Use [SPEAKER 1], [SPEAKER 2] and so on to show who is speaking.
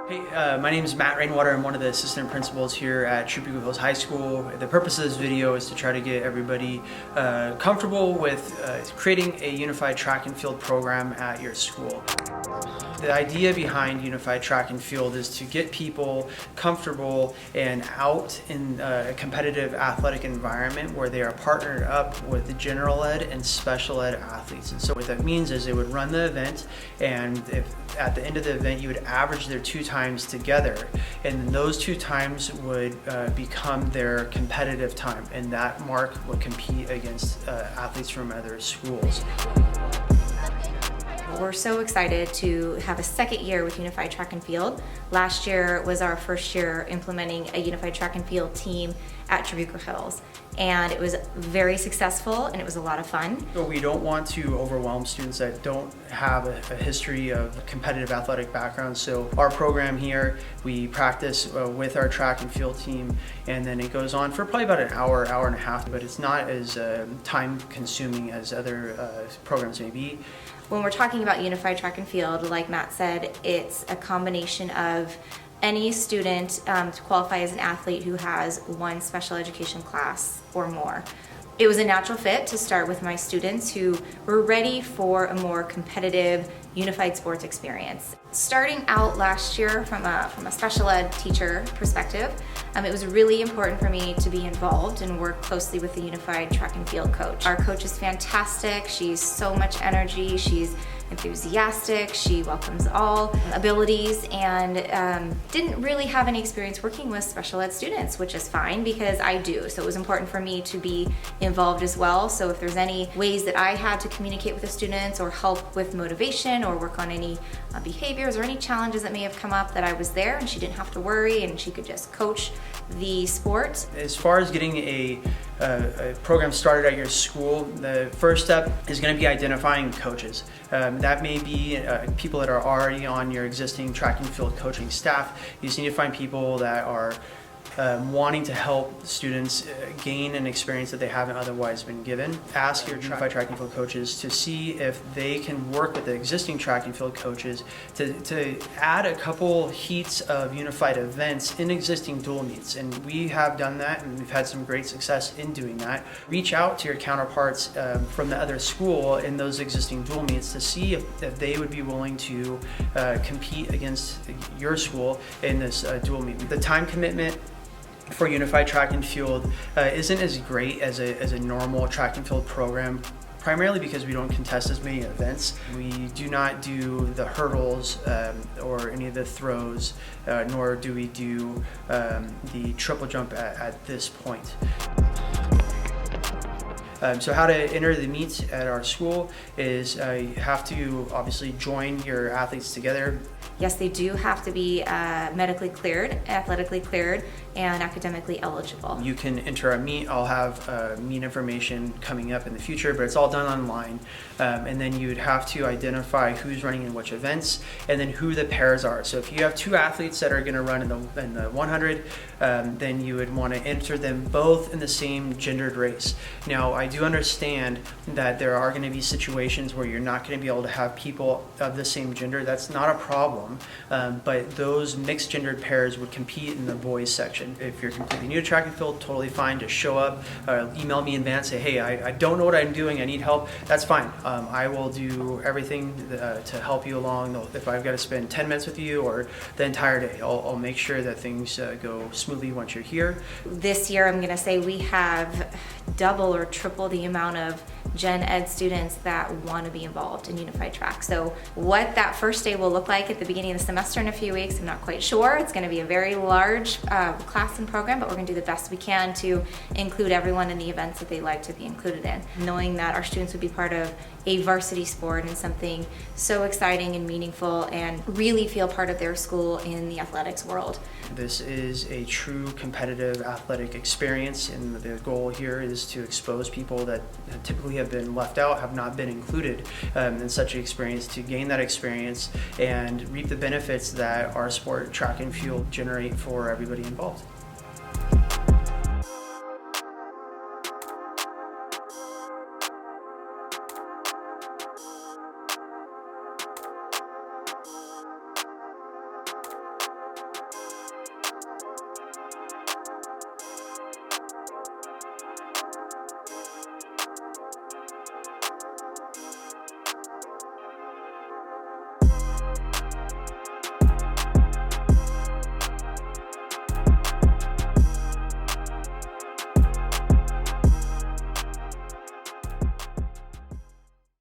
[SPEAKER 1] Hey, my name is Matt Rainwater. I'm one of the assistant principals here at Tribune Hills High School. The purpose of this video is to try to get everybody comfortable with creating a unified track and field program at your school. The idea behind unified track and field is to get people comfortable and out in a competitive athletic environment where they are partnered up with the general ed and special ed athletes. And so what that means is they would run the event, and if at the end of the event you would average their 2 times together, and then those 2 times would become their competitive time, and that mark would compete against athletes from other schools.
[SPEAKER 2] We're so excited to have a second year with Unified Track and Field. Last year was our first year implementing a Unified Track and Field team at Tribune Hills, and it was very successful and it was a lot of fun.
[SPEAKER 1] So we don't want to overwhelm students that don't have a history of competitive athletic background. So our program here, we practice with our track and field team, and then it goes on for probably about an hour, hour and a half, but it's not as time consuming as other programs may be.
[SPEAKER 2] When we're talking about Unified Track and Field, like Matt said, it's a combination of any student to qualify as an athlete who has 1 special education class or more. It was a natural fit to start with my students who were ready for a more competitive, unified sports experience. Starting out last year from a special ed teacher perspective, it was really important for me to be involved and work closely with the Unified Track and Field coach. Our coach is fantastic. She's so much energy. She's enthusiastic. She welcomes all abilities, and didn't really have any experience working with special ed students, which is fine because I do. So it was important for me to be involved as well. So if there's any ways that I had to communicate with the students or help with motivation or work on any behaviors or any challenges that may have come up, that I was there and she didn't have to worry and she could just coach the sport.
[SPEAKER 1] As far as getting a program started at your school, the first step is going to be identifying coaches. That may be people that are already on your existing track and field coaching staff. You just need to find people that are wanting to help students gain an experience that they haven't otherwise been given. Ask your unified track and field coaches to see if they can work with the existing track and field coaches to add a couple heats of unified events in existing dual meets. And we have done that, and we've had some great success in doing that. Reach out to your counterparts from the other school in those existing dual meets to see if they would be willing to compete against your school in this dual meet. The time commitment for Unified Track and Field isn't as great as a normal track and field program, primarily because we don't contest as many events. We do not do the hurdles or any of the throws, nor do we do the triple jump at this point. So how to enter the meets at our school is you have to obviously join your athletes together.
[SPEAKER 2] Yes, they do have to be medically cleared, athletically cleared, and academically eligible.
[SPEAKER 1] You can enter a meet. I'll have meet information coming up in the future, but it's all done online. And then you would have to identify who's running in which events, and then who the pairs are. So if you have 2 athletes that are going to run in the 100, then you would want to enter them both in the same gendered race. Now, I do understand that there are going to be situations where you're not going to be able to have people of the same gender. That's not a problem, but those mixed gendered pairs would compete in the boys section. If you're completely new to track and field, totally fine. Just show up, email me in advance, say, hey, I don't know what I'm doing, I need help. That's fine. I will do everything to help you along. If I've got to spend 10 minutes with you or the entire day, I'll make sure that things go smoothly once you're here.
[SPEAKER 2] This year, I'm going to say we have double or triple the amount of gen ed students that want to be involved in Unified Track. So what that first day will look like at the beginning of the semester in a few weeks, I'm not quite sure. It's going to be a very large class and program, but we're going to do the best we can to include everyone in the events that they like to be included in. Knowing that our students would be part of a varsity sport and something so exciting and meaningful and really feel part of their school in the athletics world.
[SPEAKER 1] This is a true competitive athletic experience, and the goal here is to expose people that typically have been left out, have not been included in such an experience, to gain that experience and reap the benefits that our sport, track and field, generate for everybody involved.